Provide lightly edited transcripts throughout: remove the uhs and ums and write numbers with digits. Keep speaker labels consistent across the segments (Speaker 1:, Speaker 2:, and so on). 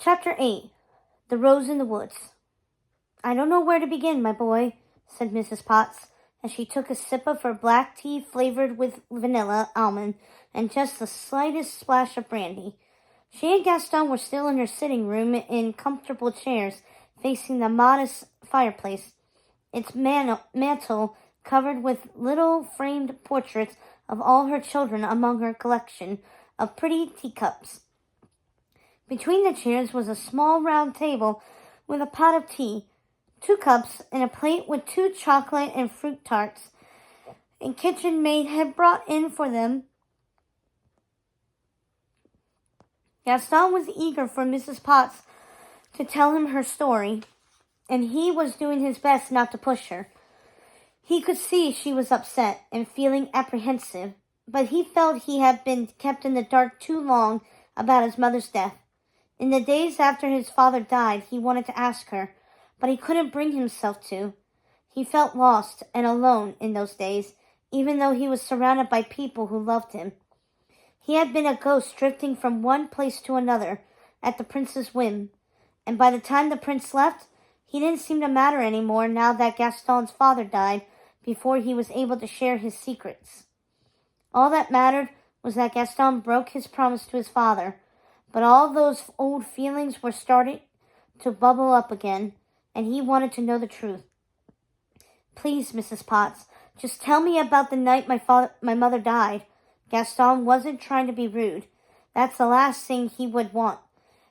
Speaker 1: Chapter 8. The Rose in the Woods. "I don't know where to begin, my boy," said Mrs. Potts, as she took a sip of her black tea flavored with vanilla, almond, and just the slightest splash of brandy. She and Gaston were still in her sitting room in comfortable chairs facing the modest fireplace, its mantel covered with little framed portraits of all her children among her collection of pretty teacups. Between the chairs was a small round table with a pot of tea, 2 cups, and a plate with 2 chocolate and fruit tarts a kitchen maid had brought in for them. Gaston was eager for Mrs. Potts to tell him her story, and he was doing his best not to push her. He could see she was upset and feeling apprehensive, but he felt he had been kept in the dark too long about his mother's death. In the days after his father died, he wanted to ask her, but he couldn't bring himself to. He felt lost and alone in those days, even though he was surrounded by people who loved him. He had been a ghost drifting from one place to another at the prince's whim, and by the time the prince left, he didn't seem to matter anymore now that Gaston's father died before he was able to share his secrets. All that mattered was that Gaston broke his promise to his father, but all those old feelings were starting to bubble up again, and he wanted to know the truth. "Please, Mrs. Potts, just tell me about the night my mother died." Gaston wasn't trying to be rude. That's the last thing he would want.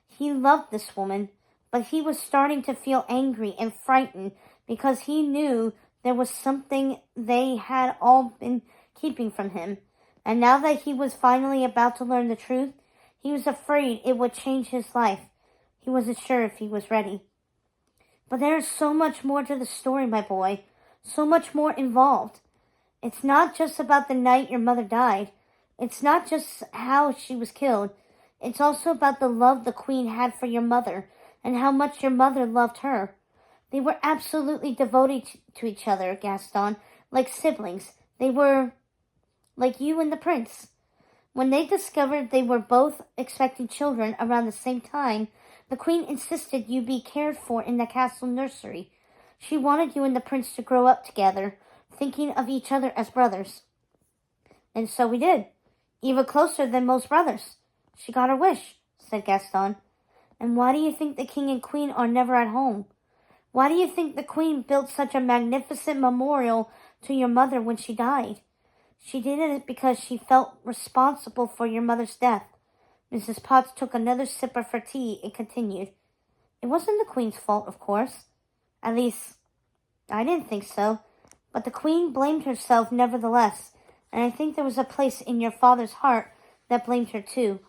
Speaker 1: He loved this woman, but he was starting to feel angry and frightened because he knew there was something they had all been keeping from him. And now that he was finally about to learn the truth, he was afraid it would change his life. He wasn't sure if he was ready. "But there is so much more to the story, my boy. So much more involved. It's not just about the night your mother died. It's not just how she was killed. It's also about the love the queen had for your mother and how much your mother loved her. They were absolutely devoted to each other, Gaston, like siblings. They were like you and the prince. When they discovered they were both expecting children around the same time, the queen insisted you be cared for in the castle nursery. She wanted you and the prince to grow up together, thinking of each other as brothers. And so we did, even closer than most brothers. She got her wish," said Gaston. "And why do you think the king and queen are never at home? Why do you think the queen built such a magnificent memorial to your mother when she died? She did it because she felt responsible for your mother's death." Mrs. Potts took another sip of her tea and continued. "It wasn't the queen's fault, of course. At least, I didn't think so. But the queen blamed herself nevertheless, and I think there was a place in your father's heart that blamed her too.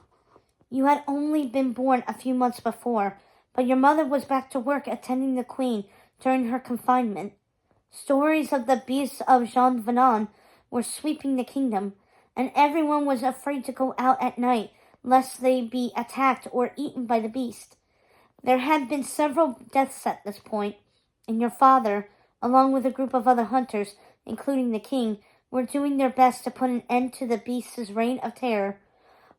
Speaker 1: You had only been born a few months before, but your mother was back to work attending the queen during her confinement. Stories of the beasts of Jean Venon were sweeping the kingdom, and everyone was afraid to go out at night lest they be attacked or eaten by the beast. There had been several deaths at this point, and your father, along with a group of other hunters, including the king, were doing their best to put an end to the beast's reign of terror,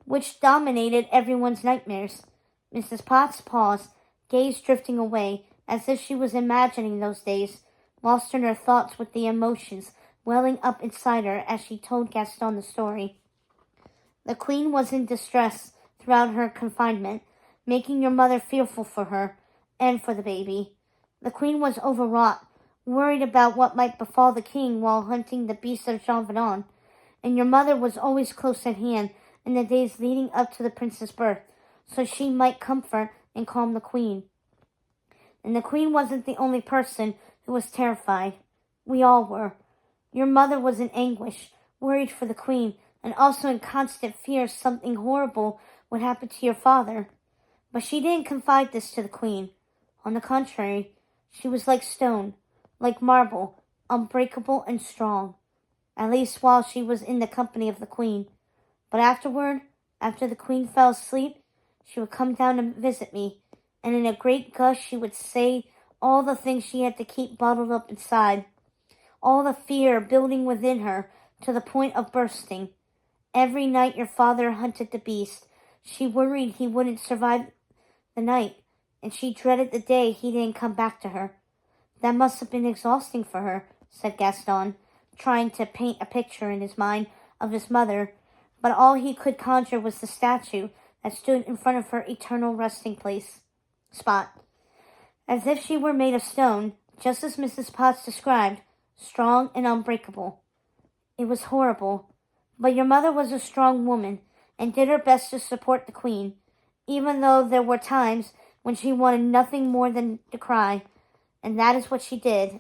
Speaker 1: which dominated everyone's nightmares." Mrs. Potts paused, gaze drifting away, as if she was imagining those days, lost in her thoughts with the emotions welling up inside her as she told Gaston the story. "The queen was in distress throughout her confinement, making your mother fearful for her and for the baby. The queen was overwrought, worried about what might befall the king while hunting the beast of Jean Venon, and your mother was always close at hand in the days leading up to the prince's birth, so she might comfort and calm the queen. And the queen wasn't the only person who was terrified. We all were. Your mother was in anguish, worried for the queen, and also in constant fear something horrible would happen to your father. But she didn't confide this to the queen. On the contrary, she was like stone, like marble, unbreakable and strong, at least while she was in the company of the queen. But afterward, after the queen fell asleep, she would come down and visit me, and in a great gush she would say all the things she had to keep bottled up inside, all the fear building within her to the point of bursting. Every night your father hunted the beast. She worried he wouldn't survive the night, and she dreaded the day he didn't come back to her. That must have been exhausting for her, said Gaston, trying to paint a picture in his mind of his mother, but all he could conjure was the statue that stood in front of her eternal resting place spot, as if she were made of stone, just as Mrs. Potts described, strong and unbreakable. It was horrible, but your mother was a strong woman and did her best to support the Queen, even though there were times when she wanted nothing more than to cry, and that is what she did.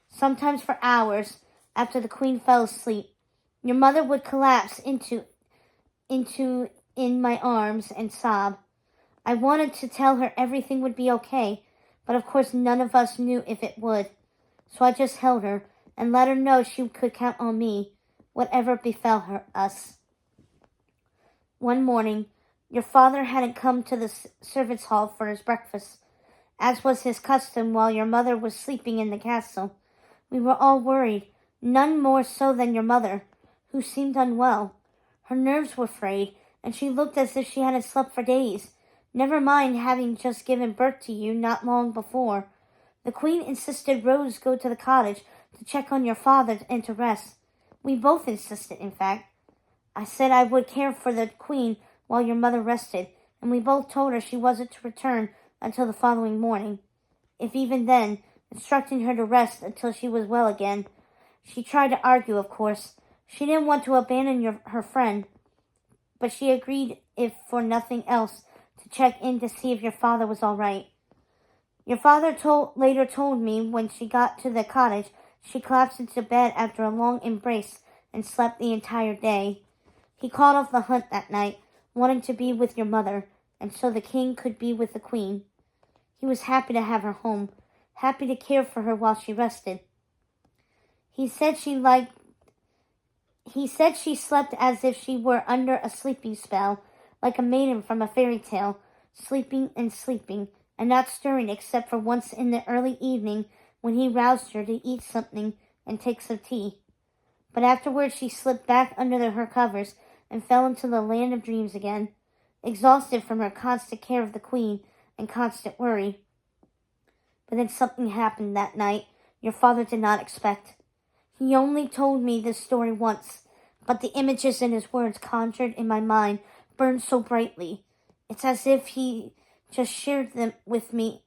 Speaker 1: Sometimes for hours after the Queen fell asleep, your mother would collapse in my arms and sob. I wanted to tell her everything would be okay, but of course none of us knew if it would. So I just held her and let her know she could count on me, whatever befell us. One morning, your father hadn't come to the servants' hall for his breakfast, as was his custom while your mother was sleeping in the castle. We were all worried, none more so than your mother, who seemed unwell. Her nerves were frayed, and she looked as if she hadn't slept for days, never mind having just given birth to you not long before. The Queen insisted Rose go to the cottage to check on your father and to rest. We both insisted, in fact. I said I would care for the Queen while your mother rested, and we both told her she wasn't to return until the following morning, if even then, instructing her to rest until she was well again. She tried to argue, of course. She didn't want to abandon her friend, but she agreed, if for nothing else, to check in to see if your father was all right. Your father later told me when she got to the cottage, she collapsed into bed after a long embrace and slept the entire day. He called off the hunt that night, wanting to be with your mother, and so the king could be with the Queen. He was happy to have her home, happy to care for her while she rested. He said she slept as if she were under a sleeping spell, like a maiden from a fairy tale, sleeping, and not stirring except for once in the early evening when he roused her to eat something and take some tea. But afterwards she slipped back under her covers and fell into the land of dreams again, exhausted from her constant care of the Queen and constant worry. But then something happened that night your father did not expect. He only told me this story once, but the images in his words conjured in my mind burned so brightly. It's as if he just shared them with me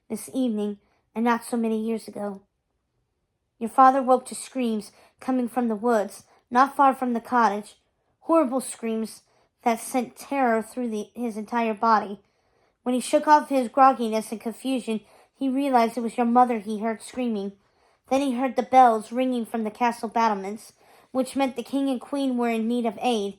Speaker 1: this evening and not so many years ago. Your father woke to screams coming from the woods, not far from the cottage, horrible screams that sent terror through his entire body. When he shook off his grogginess and confusion, he realized it was your mother he heard screaming. Then he heard the bells ringing from the castle battlements, which meant the king and queen were in need of aid.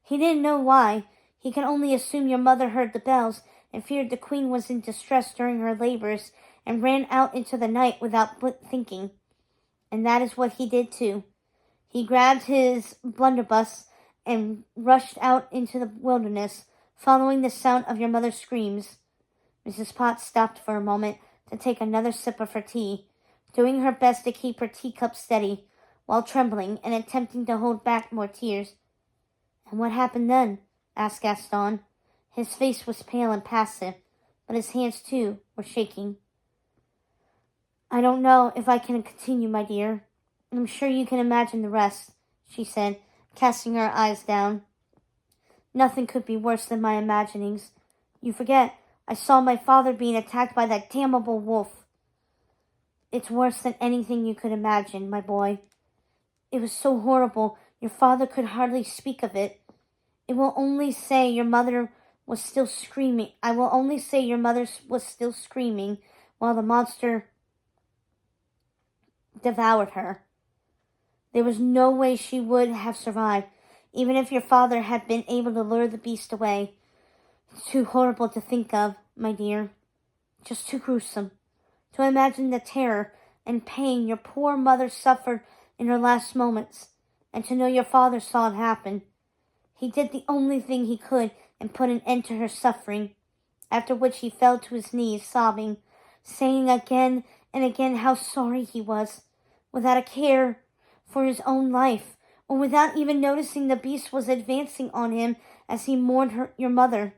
Speaker 1: He didn't know why. He could only assume your mother heard the bells and feared the queen was in distress during her labors and ran out into the night without thinking. And that is what he did too. He grabbed his blunderbuss and rushed out into the wilderness, following the sound of your mother's screams. Mrs. Potts stopped for a moment to take another sip of her tea, doing her best to keep her teacup steady, while trembling and attempting to hold back more tears. And what happened then? Asked Gaston. His face was pale and passive, but his hands, too, were shaking. I don't know if I can continue, my dear. I'm sure you can imagine the rest, she said, casting her eyes down. Nothing could be worse than my imaginings. You forget, I saw my father being attacked by that damnable wolf. It's worse than anything you could imagine, my boy. It was so horrible, your father could hardly speak of it. I will only say your mother was still screaming while the monster devoured her. There was no way she would have survived, even if your father had been able to lure the beast away. It's too horrible to think of, my dear. Just too gruesome. To imagine the terror and pain your poor mother suffered in her last moments, and to know your father saw it happen. He did the only thing he could and put an end to her suffering, after which he fell to his knees, sobbing, saying again and again how sorry he was, without a care for his own life, or without even noticing the beast was advancing on him as he mourned your mother.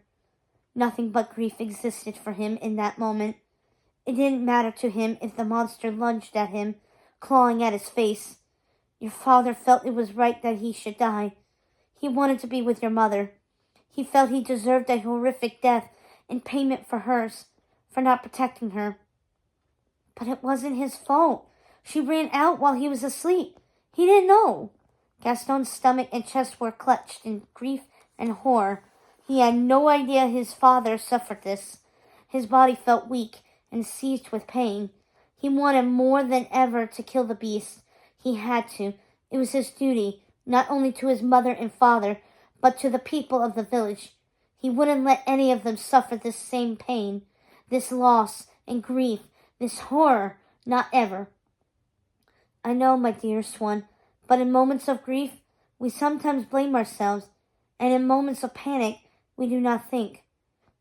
Speaker 1: Nothing but grief existed for him in that moment. It didn't matter to him if the monster lunged at him, clawing at his face. Your father felt it was right that he should die. He wanted to be with your mother. He felt he deserved a horrific death in payment for hers, for not protecting her. But it wasn't his fault. She ran out while he was asleep. He didn't know. Gaston's stomach and chest were clutched in grief and horror. He had no idea his father suffered this. His body felt weak and seized with pain. He wanted more than ever to kill the beast. He had to. It was his duty, not only to his mother and father, but to the people of the village. He wouldn't let any of them suffer this same pain, this loss and grief, this horror, not ever. I know, my dearest one, but in moments of grief, we sometimes blame ourselves, and in moments of panic, we do not think,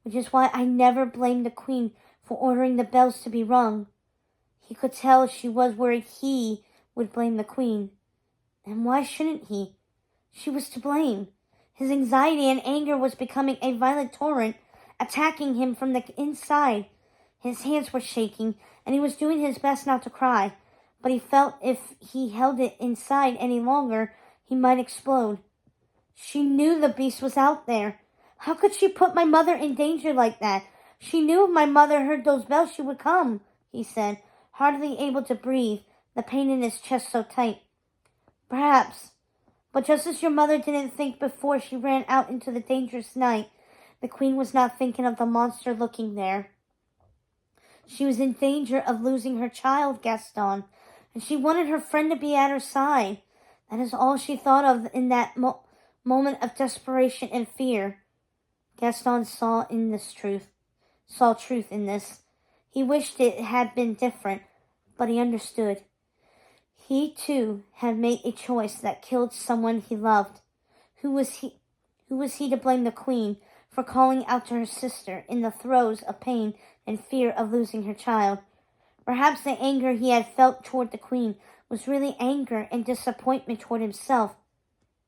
Speaker 1: which is why I never blamed the queen for ordering the bells to be rung. He could tell she was worried he would blame the queen. And why shouldn't he? She was to blame. His anxiety and anger was becoming a violent torrent, attacking him from the inside. His hands were shaking, and he was doing his best not to cry, but he felt if he held it inside any longer, he might explode. She knew the beast was out there. How could she put my mother in danger like that? She knew if my mother heard those bells, she would come, he said, hardly able to breathe, the pain in his chest so tight. Perhaps. But just as your mother didn't think before she ran out into the dangerous night, the queen was not thinking of the monster looking there. She was in danger of losing her child, Gaston, and she wanted her friend to be at her side. That is all she thought of in that moment of desperation and fear. Gaston saw truth in this. He wished it had been different, but he understood. He, too, had made a choice that killed someone he loved. Who was he to blame the queen for calling out to her sister in the throes of pain and fear of losing her child? Perhaps the anger he had felt toward the queen was really anger and disappointment toward himself.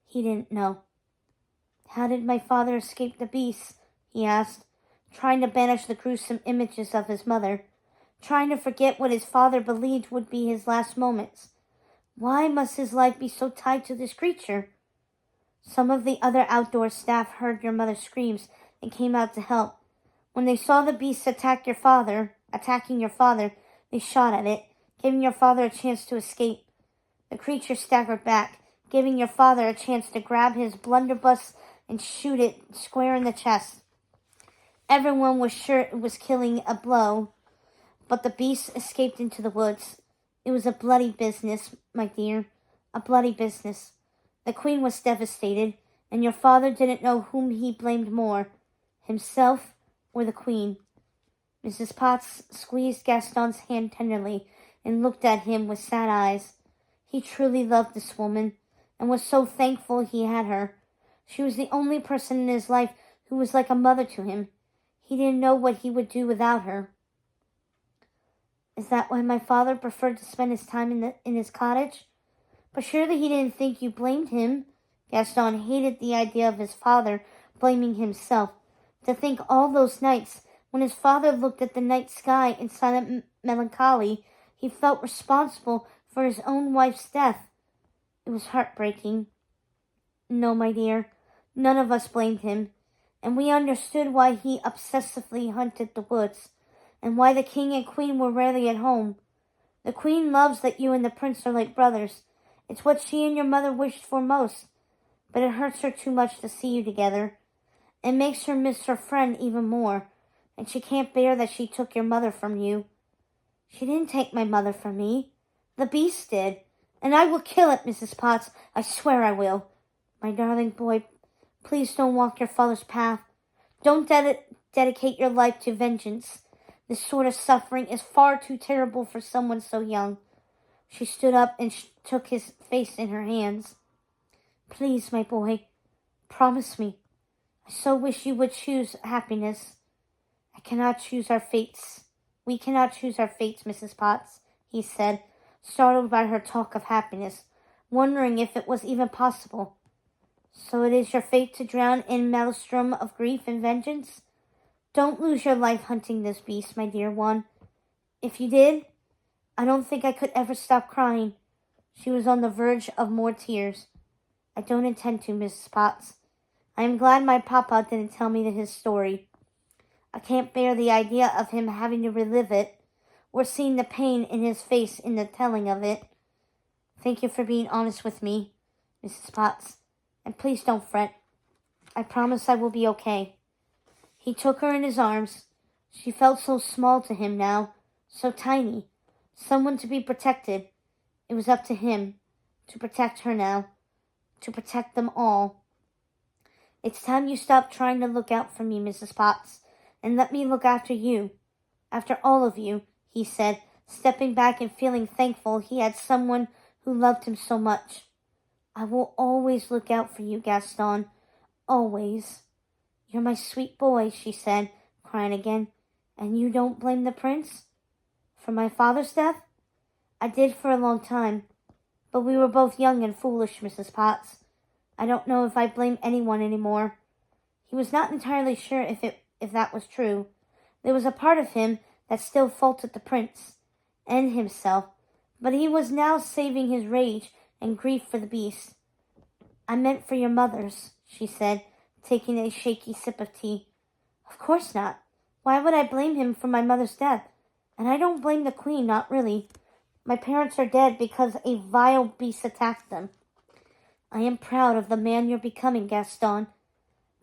Speaker 1: He didn't know. How did my father escape the beast? He asked, trying to banish the gruesome images of his mother, trying to forget what his father believed would be his last moments. Why must his life be so tied to this creature? Some of the other outdoor staff heard your mother's screams and came out to help. When they saw the beast attacking your father, they shot at it, giving your father a chance to escape. The creature staggered back, giving your father a chance to grab his blunderbuss and shoot it square in the chest. Everyone was sure it was killing a blow, but the beast escaped into the woods. It was a bloody business, my dear, a bloody business. The queen was devastated, and your father didn't know whom he blamed more, himself or the queen. Mrs. Potts squeezed Gaston's hand tenderly and looked at him with sad eyes. He truly loved this woman, and was so thankful he had her. She was the only person in his life who was like a mother to him. He didn't know what he would do without her. Is that why my father preferred to spend his time in his cottage? But surely he didn't think you blamed him. Gaston hated the idea of his father blaming himself. To think all those nights, when his father looked at the night sky in silent melancholy, he felt responsible for his own wife's death. It was heartbreaking. No, my dear, none of us blamed him, and we understood why he obsessively hunted the woods, and why the king and queen were rarely at home. The queen loves that you and the prince are like brothers. It's what she and your mother wished for most, but it hurts her too much to see you together. It makes her miss her friend even more, and she can't bear that she took your mother from you. She didn't take my mother from me. The beast did, and I will kill it, Mrs. Potts. I swear I will. My darling boy, please don't walk your father's path. Don't dedicate your life to vengeance. This sort of suffering is far too terrible for someone so young. She stood up and took his face in her hands. Please, my boy, promise me. I so wish you would choose happiness. I cannot choose our fates. We cannot choose our fates, Mrs. Potts, he said, startled by her talk of happiness, wondering if it was even possible. So it is your fate to drown in maelstrom of grief and vengeance? Don't lose your life hunting this beast, my dear one. If you did, I don't think I could ever stop crying." She was on the verge of more tears. "I don't intend to, Mrs. Potts. I am glad my papa didn't tell me his story. I can't bear the idea of him having to relive it, or seeing the pain in his face in the telling of it. Thank you for being honest with me, Mrs. Potts, and please don't fret. I promise I will be okay." He took her in his arms. She felt so small to him now, so tiny, someone to be protected. It was up to him to protect her now, to protect them all. "It's time you stopped trying to look out for me, Mrs. Potts, and let me look after you. After all of you," he said, stepping back and feeling thankful he had someone who loved him so much. "I will always look out for you, Gaston. Always." "You're my sweet boy," she said, crying again. "And you don't blame the prince?" "For my father's death? I did for a long time. But we were both young and foolish, Mrs. Potts. I don't know if I blame anyone anymore." He was not entirely sure if that was true. There was a part of him that still faulted the prince and himself, but he was now saving his rage and grief for the beast. "I meant for your mother's," she said, taking a shaky sip of tea. "Of course not. Why would I blame him for my mother's death? And I don't blame the queen, not really. My parents are dead because a vile beast attacked them. I am proud of the man you're becoming, Gaston.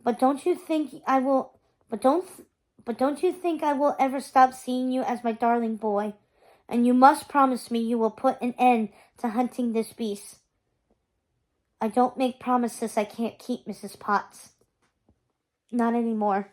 Speaker 1: But don't you think I will ever stop seeing you as my darling boy? And you must promise me you will put an end to hunting this beast." "I don't make promises I can't keep, Mrs. Potts. Not anymore."